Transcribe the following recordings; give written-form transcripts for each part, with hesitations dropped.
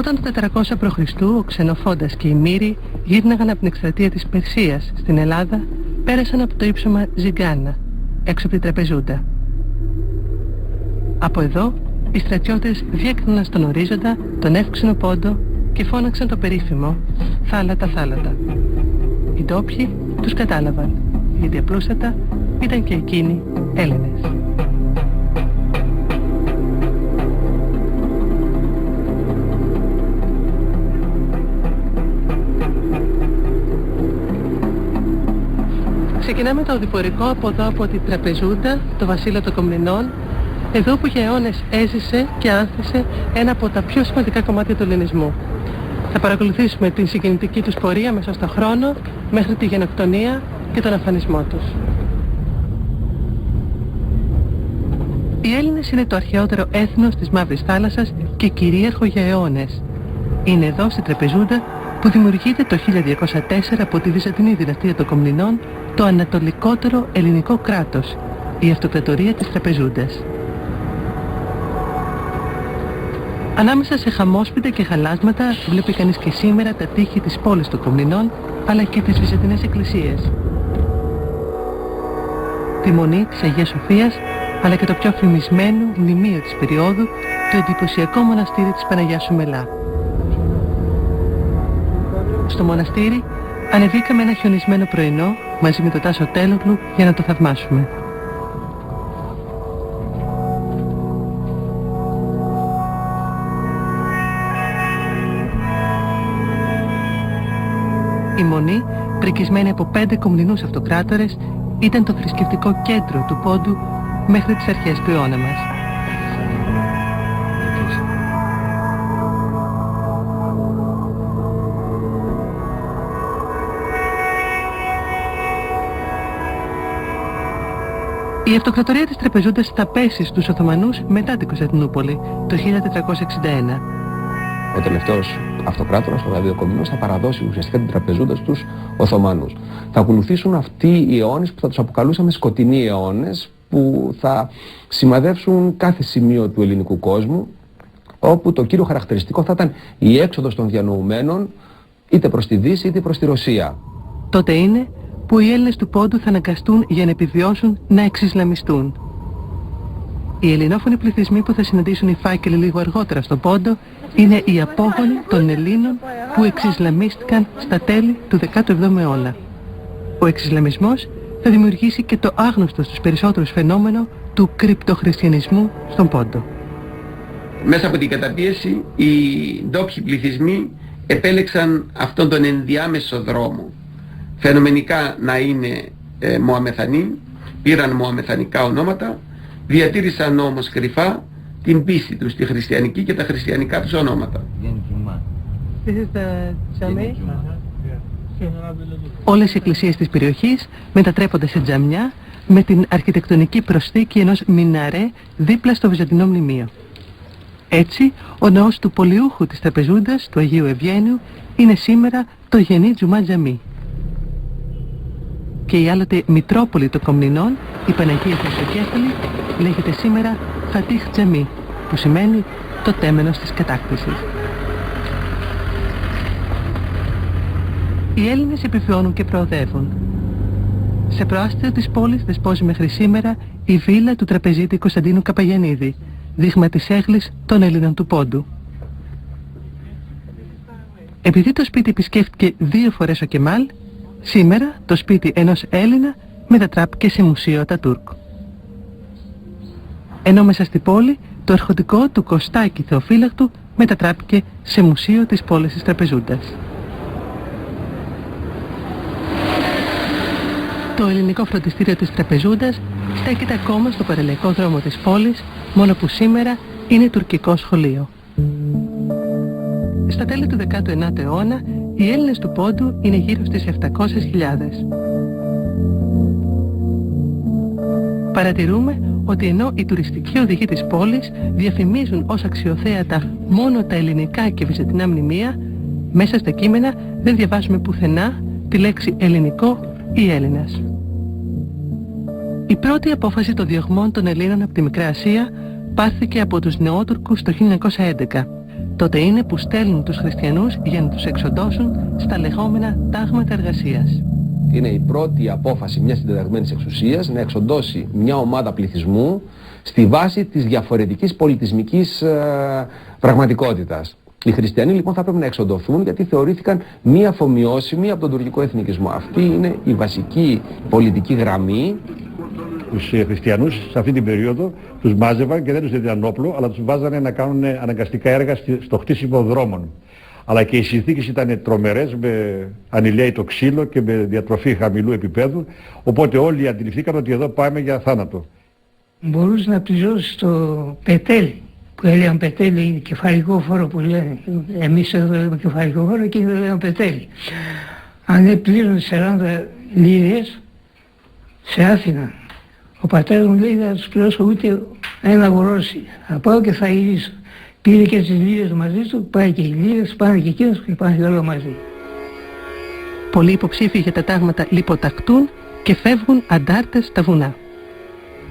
Όταν το 400 π.Χ. ο Ξενοφόντας και οι Μύροι γύρναγαν από την εκστρατεία της Περσίας στην Ελλάδα, πέρασαν από το ύψωμα Ζιγκάνα, έξω από την Τραπεζούντα. Από εδώ, οι στρατιώτες διέκριναν στον ορίζοντα τον εύξηνο πόντο και φώναξαν το περίφημο «Θάλατα, θάλατα». Οι ντόπιοι τους κατάλαβαν, γιατί απλούστατα ήταν και εκείνοι Έλληνες. Ξεκινάμε το οδηπορικό από εδώ, από την Τραπεζούντα, το βασίλειο των Κομνηνών, εδώ που για αιώνες έζησε και άνθησε ένα από τα πιο σημαντικά κομμάτια του ελληνισμού. Θα παρακολουθήσουμε την συγκινητική τους πορεία μέσα στον χρόνο, μέχρι τη γενοκτονία και τον αφανισμό τους. Οι Έλληνες είναι το αρχαιότερο έθνος της Μαύρης Θάλασσας και κυρίαρχο για αιώνες. Είναι εδώ, στην Τραπεζούντα, που δημιουργείται το 1204 από τη Βυζαντινή δυναστεία των Κομνηνών το ανατολικότερο ελληνικό κράτος, η Αυτοκρατορία της Τραπεζούντας. Ανάμεσα σε χαμόσπιτα και χαλάσματα βλέπει κανείς και σήμερα τα τείχη της πόλης των Κομνηνών, αλλά και τις βυζαντινές εκκλησίες. Τη Μονή της Αγίας Σοφίας, αλλά και το πιο φημισμένο μνημείο της περίοδου, το εντυπωσιακό μοναστήρι της Παναγιάς Σουμελά. Στο μοναστήρι ανεβήκαμε ένα χιονισμένο πρωινό μαζί με τον Τάσο Τέλογλου για να το θαυμάσουμε. Η Μονή, πρικισμένη από 5 κομνηνούς αυτοκράτορες, ήταν το θρησκευτικό κέντρο του Πόντου μέχρι τις αρχές του αιώνα μας. Η Αυτοκρατορία της Τραπεζούντας θα πέσει στους Οθωμανούς μετά την Κωνσταντινούπολη, το 1461. Ο τελευταίος αυτοκράτορας, ο Δαβίδ Κομνηνός, θα παραδώσει ουσιαστικά την Τραπεζούντα στους Οθωμανούς. Θα ακολουθήσουν αυτοί οι αιώνες που θα τους αποκαλούσαμε σκοτεινοί αιώνες, που θα σημαδεύσουν κάθε σημείο του ελληνικού κόσμου, όπου το κύριο χαρακτηριστικό θα ήταν η έξοδος των διανοουμένων είτε προς τη Δύση είτε προς τη Ρωσία. Τότε είναι που οι Έλληνες του Πόντου θα αναγκαστούν για να επιβιώσουν να εξισλαμιστούν. Οι ελληνόφωνοι πληθυσμοί που θα συναντήσουν οι φάκελοι λίγο αργότερα στον Πόντο είναι οι απόγονοι των Ελλήνων που εξισλαμίστηκαν στα τέλη του 17ου αιώνα. Ο εξισλαμισμός θα δημιουργήσει και το άγνωστο στους περισσότερους φαινόμενο του κρυπτοχριστιανισμού στον Πόντο. Μέσα από την καταπίεση οι ντόπιοι πληθυσμοί επέλεξαν αυτόν τον ενδιάμεσο δρόμο. Φαινομενικά να είναι Μωαμεθανοί, πήραν μωαμεθανικά ονόματα, διατήρησαν όμως κρυφά την πίστη τους, τη χριστιανική και τα χριστιανικά τους ονόματα. Όλες οι εκκλησίες της περιοχής μετατρέπονται σε τζαμιά με την αρχιτεκτονική προσθήκη ενός μιναρέ δίπλα στο Βυζαντινό μνημείο. Έτσι, ο ναός του Πολιούχου της Τραπεζούντας, του Αγίου Ευγένιου, είναι σήμερα το Γενή Τζουμά Τζαμί. Και η άλλοτε Μητρόπολη των Κομνηνών, η Παναγία Θεοτοκέφαλη, λέγεται σήμερα Φατίχ Τζαμί, που σημαίνει το τέμενος της κατάκτησης. Οι Έλληνες επιβιώνουν και προοδεύουν. Σε προάστιο της πόλης δεσπόζει μέχρι σήμερα η βίλα του τραπεζίτη Κωνσταντίνου Καπαγιαννίδη, δείγμα της έγλης των Ελλήνων του Πόντου. Επειδή το σπίτι επισκέφτηκε 2 φορές ο Κεμάλ, σήμερα το σπίτι ενός Έλληνα μετατράπηκε σε μουσείο Ατατούρκ. Ενώ μέσα στη πόλη το αρχοντικό του Κωστάκη Θεοφύλακτου μετατράπηκε σε μουσείο της πόλης της Τραπεζούντας. Το ελληνικό φροντιστήριο της Τραπεζούντας στέκεται ακόμα στο παραλιακό δρόμο της πόλης, μόνο που σήμερα είναι τουρκικό σχολείο. Στα τέλη του 19ου αιώνα, οι Έλληνες του Πόντου είναι γύρω στις 700.000. Παρατηρούμε ότι ενώ οι τουριστικοί οδηγοί της πόλης διαφημίζουν ως αξιοθέατα μόνο τα ελληνικά και βυζαντινά μνημεία, μέσα στα κείμενα δεν διαβάζουμε πουθενά τη λέξη ελληνικό ή Έλληνας. Η πρώτη απόφαση των διωγμών των Ελλήνων από τη Μικρά Ασία πάρθηκε από τους Νεότουρκους το 1911. τότε είναι που στέλνουν τους χριστιανούς για να τους εξοντώσουν στα λεγόμενα τάγματα εργασίας. Είναι η πρώτη απόφαση μιας συντεταγμένης εξουσίας να εξοντώσει μια ομάδα πληθυσμού στη βάση της διαφορετικής πολιτισμικής πραγματικότητας. Οι χριστιανοί λοιπόν θα πρέπει να εξοντωθούν γιατί θεωρήθηκαν μη αφομοιώσιμοι από τον τουρκικό εθνικισμό. Αυτή είναι η βασική πολιτική γραμμή. Τους χριστιανούς σε αυτή την περίοδο τους μάζευαν και δεν τους έδιναν όπλο, αλλά τους βάζανε να κάνουν αναγκαστικά έργα στο χτίσιμο δρόμων. Αλλά και οι συνθήκες ήταν τρομερές, με ανηλαίητο ξύλο και με διατροφή χαμηλού επίπεδου, οπότε όλοι αντιληφθήκαν ότι εδώ πάμε για θάνατο. Μπορούσε να πληρώσει το πετέλι, που έλεγαν πετέλι είναι κεφαλικό φόρο που λένε. Εμείς εδώ λέμε κεφαλικό φόρο και εδώ λέμε πετέλι. Αν δεν πλήρωνε 40 λίρες σε Αθήνα, ο πατέρας μου λέει θα τους πληρώσω ούτε ένα γορόσι. Θα πάω και θα γυρίσω. Πήρε και τις λίρες μαζί του, πάει και οι λίρες, πάνε και εκείνος και πάνε και όλα μαζί. Πολλοί υποψήφοι για τα τάγματα λιποτακτούν και φεύγουν αντάρτες στα βουνά.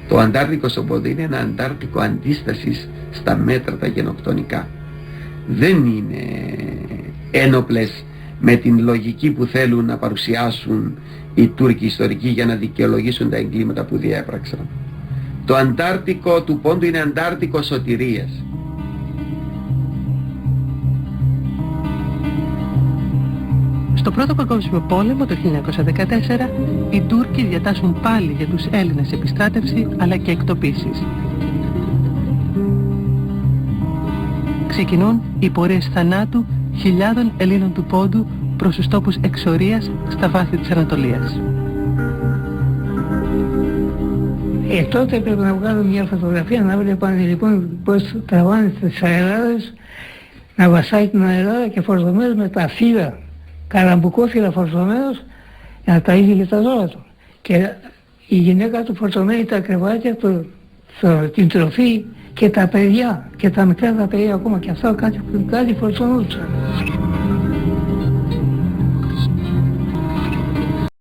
Το αντάρτικο στον πόντο είναι ένα αντάρτικο αντίστασης στα μέτρα τα γενοκτονικά. Δεν είναι ένοπλες με την λογική που θέλουν να παρουσιάσουν οι Τούρκοι ιστορικοί για να δικαιολογήσουν τα εγκλήματα που διέπραξαν. Το αντάρτικο του πόντου είναι αντάρτικο σωτηρίας. Στο Πρώτο Παγκόσμιο Πόλεμο το 1914 οι Τούρκοι διατάσσουν πάλι για τους Έλληνες επιστράτευση αλλά και εκτοπίσεις. Ξεκινούν οι πορείες θανάτου χιλιάδων Ελλήνων του Πόντου προς τους τόπους εξορίας στα βάθη της Ανατολίας. Τότε πρέπει να βγάλω μια φωτογραφία να βλέπανε λοιπόν πως τραβάνε τις αεράδες να βασάει την αεράδα και φορτωμένος με τα φύλλα, καραμπουκόφυλλα φορτωμένος για να ταΐζει και τα ζώα του. Και η γυναίκα του φορτωμένη τα κρεβάτια, την τροφή και τα παιδιά και τα μικρά τα παιδιά ακόμα και αυτά κάτι φορτωνούσαν.